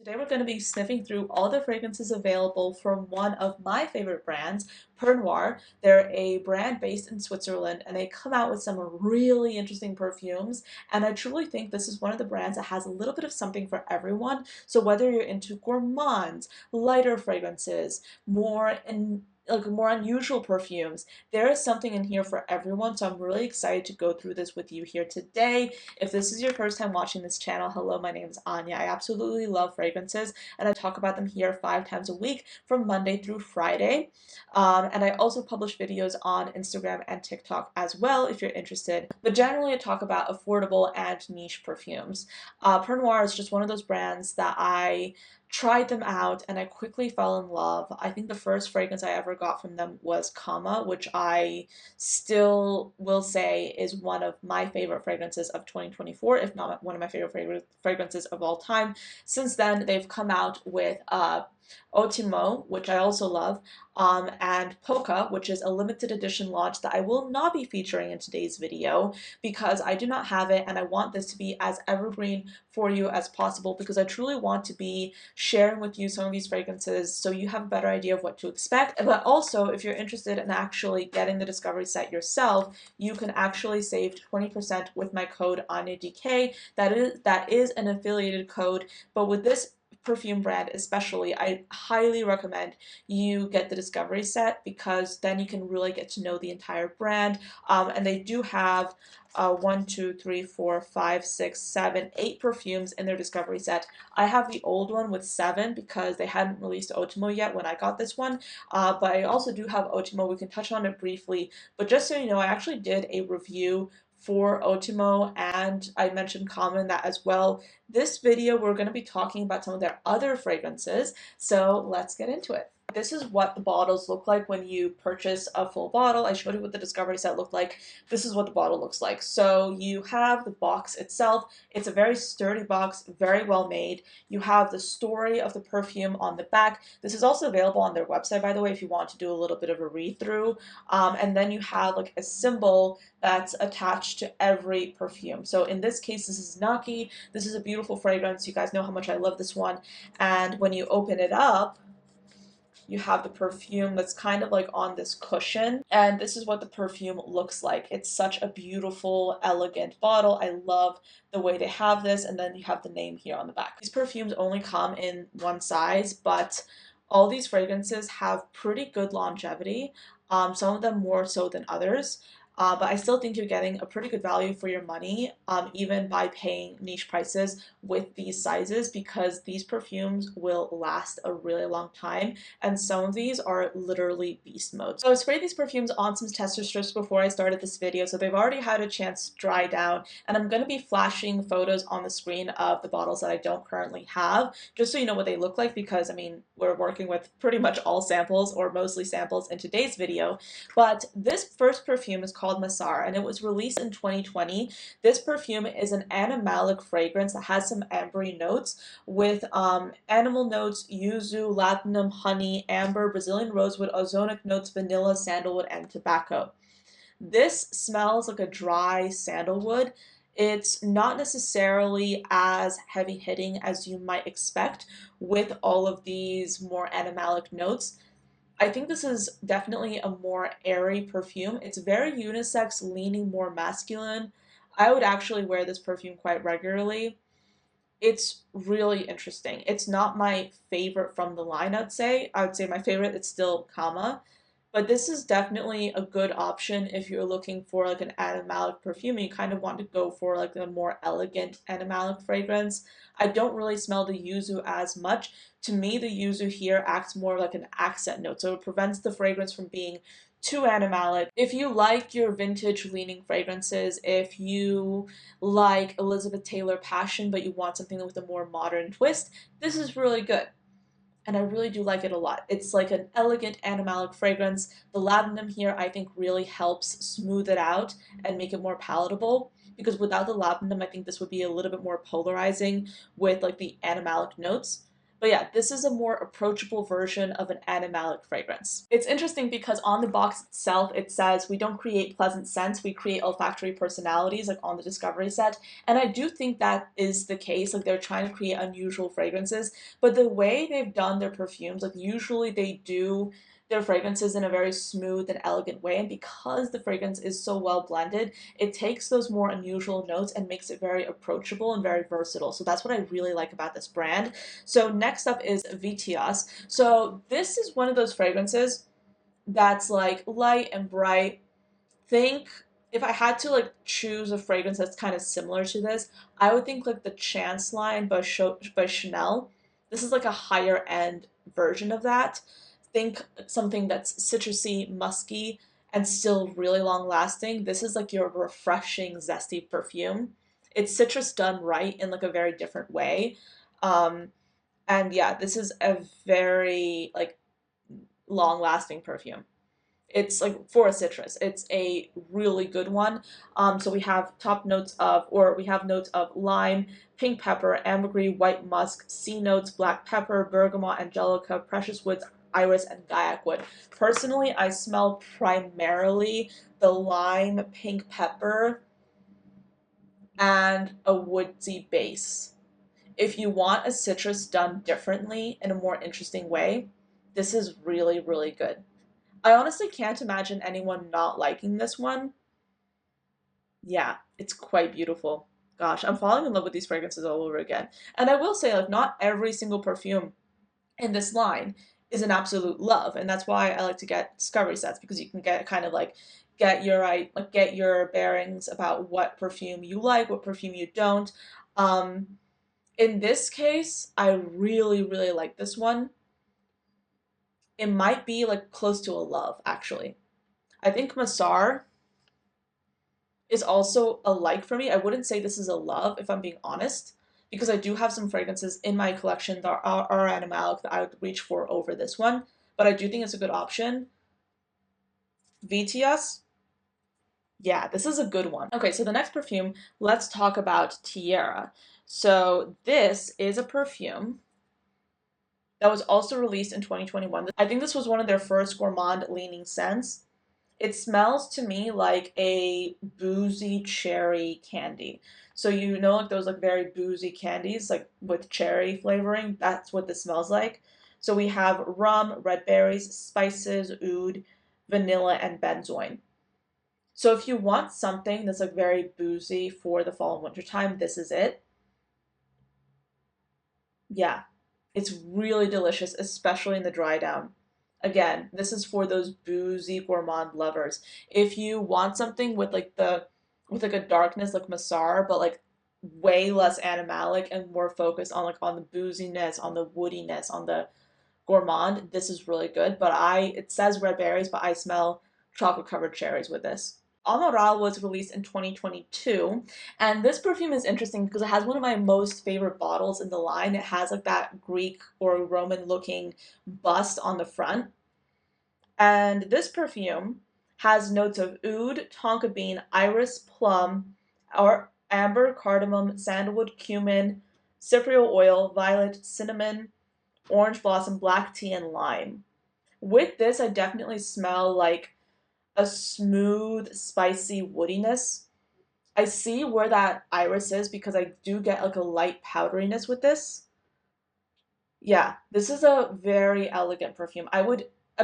Today we're going to be sniffing through all the fragrances available from one of my favorite brands, Pernoire. They're a brand based in Switzerland and they come out with some really interesting perfumes. And I truly think this is one of the brands that has a little bit of something for everyone. So whether you're into gourmands, lighter fragrances, more unusual perfumes, there is something in here for everyone. So I'm really excited to go through this with you here today. If this is your first time watching this channel, hello, my name is Anya. I absolutely love fragrances and I talk about them here 5 times a week from Monday through Friday. And I also publish videos on Instagram and TikTok as well if you're interested. But generally I talk about affordable and niche perfumes. Pernoire is just one of those brands that I tried them out and I quickly fell in love. I think the first fragrance I ever got from them was Kama, which I still will say is one of my favorite fragrances of 2024, if not one of my favorite fragrances of all time. Since then, they've come out with Otimo, which I also love, and Polka, which is a limited edition launch that I will not be featuring in today's video because I do not have it and I want this to be as evergreen for you as possible because I truly want to be sharing with you some of these fragrances so you have a better idea of what to expect. But also, if you're interested in actually getting the discovery set yourself, you can actually save 20% with my code ANYADK. That is an affiliated code, but with this perfume brand especially, I highly recommend you get the discovery set because then you can really get to know the entire brand. And they do have 1, 2, 3, 4, 5, 6, 7, 8 perfumes in their discovery set. I have the old one with 7 because they hadn't released Ultimo yet when I got this one. But I also do have Ultimo. We can touch on it briefly. But just so you know, I actually did a review for Ultimo and I mentioned Kama in that as well. This video we're going to be talking about some of their other fragrances, so let's get into it. This is what the bottles look like when you purchase a full bottle. I showed you what the discovery set looked like. This is what the bottle looks like. So you have the box itself. It's a very sturdy box, very well made. You have the story of the perfume on the back. This is also available on their website, by the way, if you want to do a little bit of a read-through. And then you have like a symbol that's attached to every perfume. So in this case, this is Naki. This is a beautiful fragrance. You guys know how much I love this one. And when you open it up, you have the perfume that's kind of like on this cushion, and this is what the perfume looks like. It's such a beautiful, elegant bottle. I love the way they have this, and then you have the name here on the back. These perfumes only come in one size, but all these fragrances have pretty good longevity, some of them more so than others. But I still think you're getting a pretty good value for your money, even by paying niche prices with these sizes, because these perfumes will last a really long time, and some of these are literally beast mode. So I sprayed these perfumes on some tester strips before I started this video, so they've already had a chance to dry down, and I'm going to be flashing photos on the screen of the bottles that I don't currently have, just so you know what they look like, because I mean, we're working with pretty much all samples, or mostly samples in today's video. But this first perfume is called Masara and it was released in 2020. This perfume is an animalic fragrance that has some ambery notes with animal notes, yuzu, latinum, honey, amber, Brazilian rosewood, ozonic notes, vanilla, sandalwood, and tobacco. This smells like a dry sandalwood. It's not necessarily as heavy hitting as you might expect with all of these more animalic notes. I think this is definitely a more airy perfume. It's very unisex, leaning more masculine. I would actually wear this perfume quite regularly. It's really interesting. It's not my favorite from the line, I'd say. I would say my favorite is still Kama. But this is definitely a good option if you're looking for like an animalic perfume and you kind of want to go for like a more elegant animalic fragrance. I don't really smell the yuzu as much. To me, the yuzu here acts more like an accent note, so it prevents the fragrance from being too animalic. If you like your vintage leaning fragrances, if you like Elizabeth Taylor Passion but you want something with a more modern twist, this is really good and I really do like it a lot. It's like an elegant animalic fragrance. The ladanum here I think really helps smooth it out and make it more palatable because without the ladanum I think this would be a little bit more polarizing with like the animalic notes. But yeah, this is a more approachable version of an animalic fragrance. It's interesting because on the box itself, it says we don't create pleasant scents, we create olfactory personalities, like on the Discovery set. And I do think that is the case. Like they're trying to create unusual fragrances, but the way they've done their perfumes, like usually they do their fragrances in a very smooth and elegant way. And because the fragrance is so well blended, it takes those more unusual notes and makes it very approachable and very versatile. So that's what I really like about this brand. So next up is Vitias. So this is one of those fragrances that's like light and bright. Think if I had to like choose a fragrance that's kind of similar to this, I would think like the Chance line by Chanel. This is like a higher end version of that. Think something that's citrusy, musky, and still really long lasting. This is like your refreshing, zesty perfume. It's citrus done right in like a very different way. Um, and yeah, this is a very like long lasting perfume. It's like for a citrus. It's a really good one. So we have we have notes of lime, pink pepper, ambergris, white musk, C notes, black pepper, bergamot, angelica, precious woods, iris, and guaiac wood. Personally, I smell primarily the lime, pink pepper, and a woodsy base. If you want a citrus done differently in a more interesting way, this is really, really good. I honestly can't imagine anyone not liking this one. Yeah, it's quite beautiful. Gosh, I'm falling in love with these fragrances all over again. And I will say, like, not every single perfume in this line is an absolute love, and that's why I like to get discovery sets because you can get kind of like get your bearings about what perfume you like, what perfume you don't. Um, in this case, I really, really like this one. It might be like close to a love, actually. I think Masar is also a like for me. I wouldn't say this is a love if I'm being honest, because I do have some fragrances in my collection that are animalic that I would reach for over this one, but I do think it's a good option. VTS, yeah, this is a good one. Okay, so the next perfume, let's talk about Tiara. So this is a perfume that was also released in 2021. I think this was one of their first gourmand leaning scents. It smells to me like a boozy cherry candy. So you know like those like very boozy candies like with cherry flavoring, that's what this smells like. So we have rum, red berries, spices, oud, vanilla, and benzoin. So if you want something that's like very boozy for the fall and winter time, this is it. Yeah, it's really delicious, especially in the dry down. Again, this is for those boozy gourmand lovers. If you want something with like a darkness like Masar, but like way less animalic and more focused on like on the booziness, on the woodiness, on the gourmand, this is really good. But it says red berries, but I smell chocolate covered cherries with this. Amar was released in 2022, and this perfume is interesting because it has one of my most favorite bottles in the line. It has like that Greek or Roman looking bust on the front. And this perfume has notes of oud, tonka bean, iris, plum, or amber, cardamom, sandalwood, cumin, cypriol oil, violet, cinnamon, orange blossom, black tea, and lime. With this, I definitely smell like a smooth, spicy woodiness. I see where that iris is because I do get like a light powderiness with this. Yeah, this is a very elegant perfume. I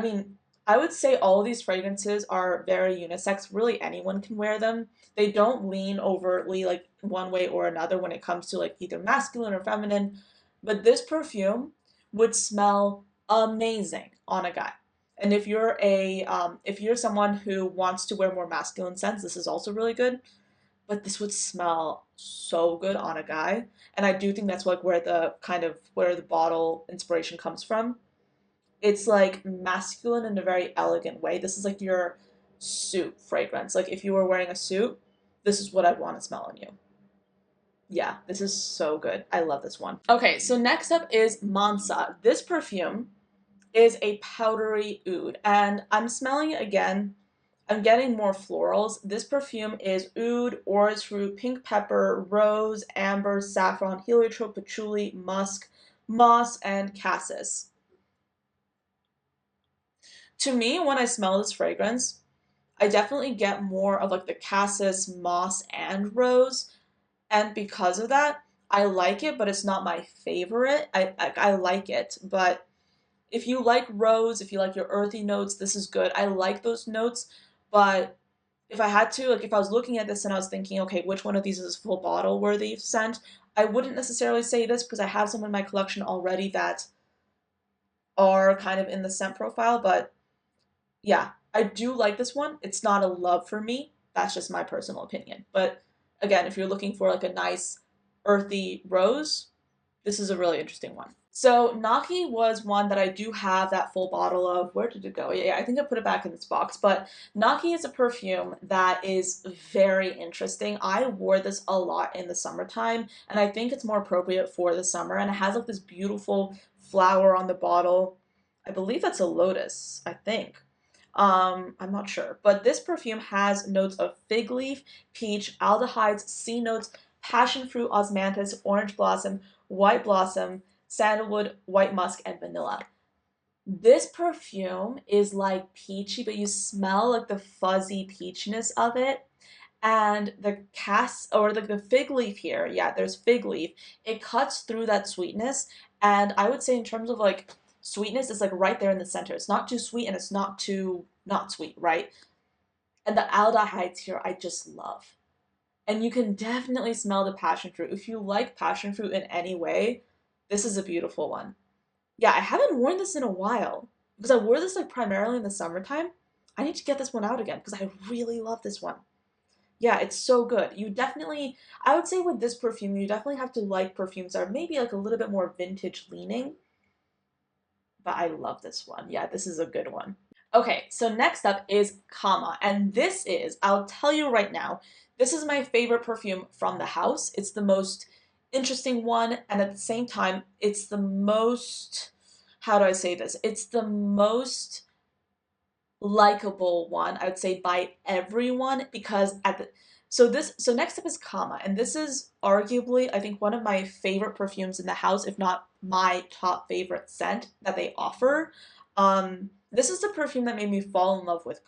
mean, I would say all of these fragrances are very unisex. Really, anyone can wear them. They don't lean overtly like one way or another when it comes to like either masculine or feminine. But this perfume would smell amazing on a guy. And if you're someone who wants to wear more masculine scents, this is also really good, but this would smell so good on a guy. And I do think that's like where the bottle inspiration comes from. It's like masculine in a very elegant way. This is like your suit fragrance. Like if you were wearing a suit, this is what I'd want to smell on you. Yeah, this is so good. I love this one. Okay, so next up is Mansa. This perfume is a powdery oud, and I'm smelling it again. I'm getting more florals. This perfume is oud, orris root, pink pepper, rose, amber, saffron, heliotrope, patchouli, musk, moss, and cassis. To me, when I smell this fragrance, I definitely get more of like the cassis, moss, and rose. And because of that, I like it, but it's not my favorite. I like it, but if you like rose, if you like your earthy notes, this is good. I like those notes, but if I had to, like if I was looking at this and I was thinking, okay, which one of these is full bottle worthy scent, I wouldn't necessarily say this because I have some in my collection already that are kind of in the scent profile, but yeah, I do like this one. It's not a love for me. That's just my personal opinion. But again, if you're looking for like a nice earthy rose, this is a really interesting one. So Naki was one that I do have that full bottle of. Where did it go? Yeah, I think I put it back in this box. But Naki is a perfume that is very interesting. I wore this a lot in the summertime, and I think it's more appropriate for the summer. And it has like this beautiful flower on the bottle. I believe that's a lotus, I think. I'm not sure. But this perfume has notes of fig leaf, peach, aldehydes, C notes, passion fruit, osmanthus, orange blossom, white blossom, sandalwood, white musk, and vanilla. This perfume is like peachy, but you smell like the fuzzy peachiness of it. And the or like the fig leaf here, yeah, there's fig leaf. It cuts through that sweetness. And I would say in terms of like sweetness, it's like right there in the center. It's not too sweet and it's not too not sweet, right? And the aldehydes here, I just love. And you can definitely smell the passion fruit. If you like passion fruit in any way, this is a beautiful one. Yeah, I haven't worn this in a while because I wore this like primarily in the summertime. I need to get this one out again because I really love this one. Yeah, it's so good. You definitely, I would say with this perfume, you definitely have to like perfumes that are maybe like a little bit more vintage leaning, but I love this one. Yeah, this is a good one. Okay, so next up is Kama, and this is, I'll tell you right now, this is my favorite perfume from the house. It's the most interesting one, and at the same time, it's the most, how do I say this? It's the most likable one, I would say, by everyone because at the so next up is Kama, and this is arguably I think one of my favorite perfumes in the house, if not my top favorite scent that they offer. This is the perfume that made me fall in love with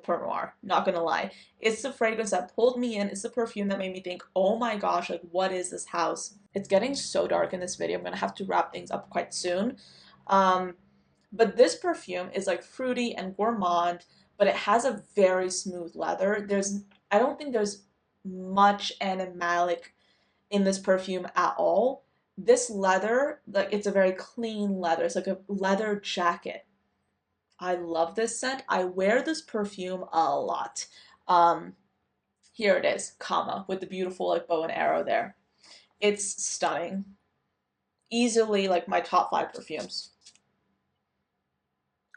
Pernoire, not gonna lie. It's the fragrance that pulled me in. It's the perfume that made me think, oh my gosh, like what is this house? It's getting so dark in this video. I'm gonna have to wrap things up quite soon. Um, but this perfume is like fruity and gourmand, but it has a very smooth leather. I don't think there's much animalic in this perfume at all. This leather, like it's a very clean leather. It's like a leather jacket. I love this scent. I wear this perfume a lot. Um, Here it is, Kama, with the beautiful like bow and arrow there. It's stunning. Easily like my top 5 perfumes.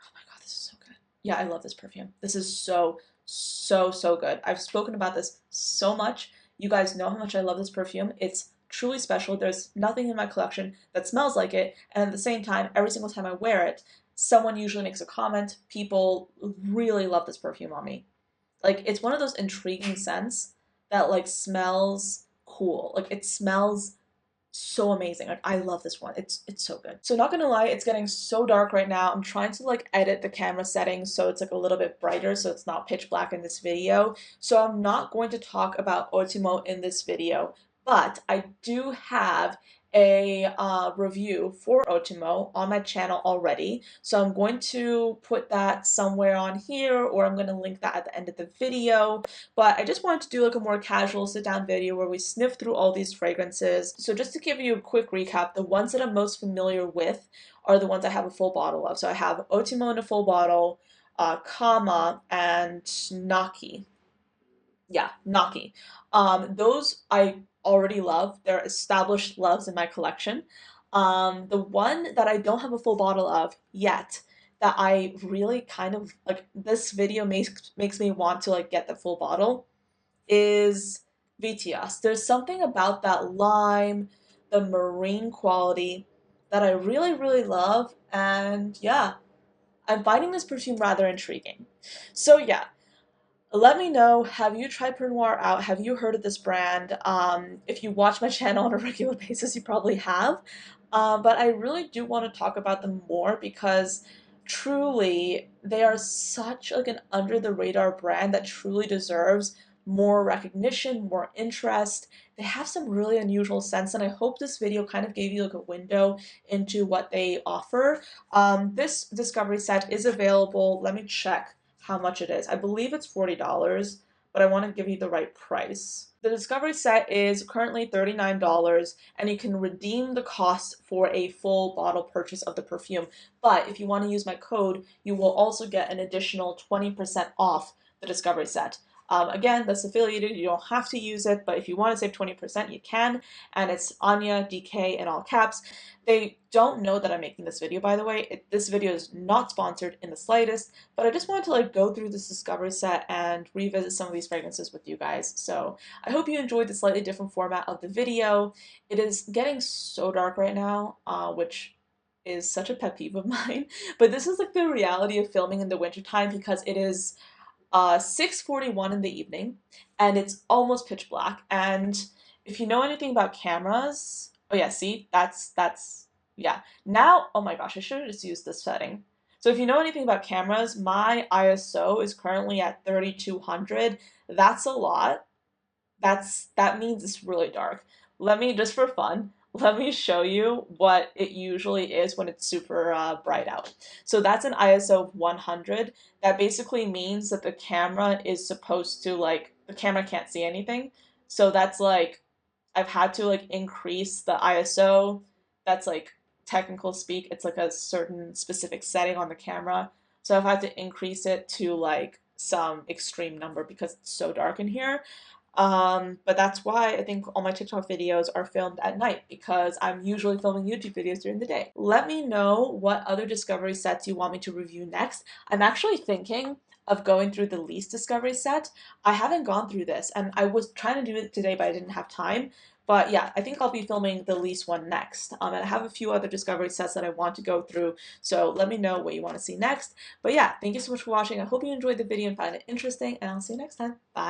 Oh my god, this is so good. Yeah, I love this perfume. This is so, so, so good. I've spoken about this so much. You guys know how much I love this perfume. It's truly special. There's nothing in my collection that smells like it. And at the same time, every single time I wear it, someone usually makes a comment. People really love this perfume on me. Like, it's one of those intriguing scents that, like, smells cool. Like, it smells so amazing. Like I love this one. It's so good. So not gonna lie, it's getting so dark right now. I'm trying to like edit the camera settings so it's like a little bit brighter so it's not pitch black in this video. So I'm not going to talk about Otimo in this video, but I do have a review for Otimo on my channel already. So I'm going to put that somewhere on here or I'm going to link that at the end of the video. But I just wanted to do like a more casual sit down video where we sniff through all these fragrances. So just to give you a quick recap, the ones that I'm most familiar with are the ones I have a full bottle of. So I have Otimo in a full bottle, Kama, and Naki. Yeah, Naki. Those I already love. They're established loves in my collection. The one that I don't have a full bottle of yet that I really kind of like this video makes me want to like get the full bottle is VTS. There's something about that lime, the marine quality that I really, really love. And yeah, I'm finding this perfume rather intriguing. So yeah, let me know, have you tried Pernoire out? Have you heard of this brand? If you watch my channel on a regular basis, you probably have. But I really do want to talk about them more because truly they are such like an under the radar brand that truly deserves more recognition, more interest. They have some really unusual scents, and I hope this video kind of gave you like a window into what they offer. This discovery set is available. Let me check how much it is. I believe it's $40, but I want to give you the right price. The discovery set is currently $39, and you can redeem the cost for a full bottle purchase of the perfume. But if you want to use my code, you will also get an additional 20% off the discovery set. Again, that's affiliated. You don't have to use it, but if you want to save 20%, you can. And it's Anya DK in all caps. They don't know that I'm making this video, by the way. This video is not sponsored in the slightest, but I just wanted to like go through this discovery set and revisit some of these fragrances with you guys. So I hope you enjoyed the slightly different format of the video. It is getting so dark right now, which is such a pet peeve of mine. But this is like the reality of filming in the wintertime because it is 6:41 in the evening and it's almost pitch black. And if you know anything about cameras, oh yeah, see, yeah. Now, oh my gosh, I should have just used this setting. So if you know anything about cameras, my ISO is currently at 3200. That's a lot. That means it's really dark. Let me, just for fun, let me show you what it usually is when it's super bright out. So that's an ISO of 100. That basically means that the camera is supposed to like, the camera can't see anything. So that's like, I've had to like increase the ISO. That's like technical speak. It's like a certain specific setting on the camera. So I've had to increase it to like some extreme number because it's so dark in here. But that's why I think all my TikTok videos are filmed at night because I'm usually filming YouTube videos during the day. Let me know what other discovery sets you want me to review next. I'm actually thinking of going through the least discovery set. I haven't gone through this and I was trying to do it today, but I didn't have time. But yeah, I think I'll be filming the least one next. And I have a few other discovery sets that I want to go through. So let me know what you want to see next. But yeah, thank you so much for watching. I hope you enjoyed the video and found it interesting, and I'll see you next time. Bye.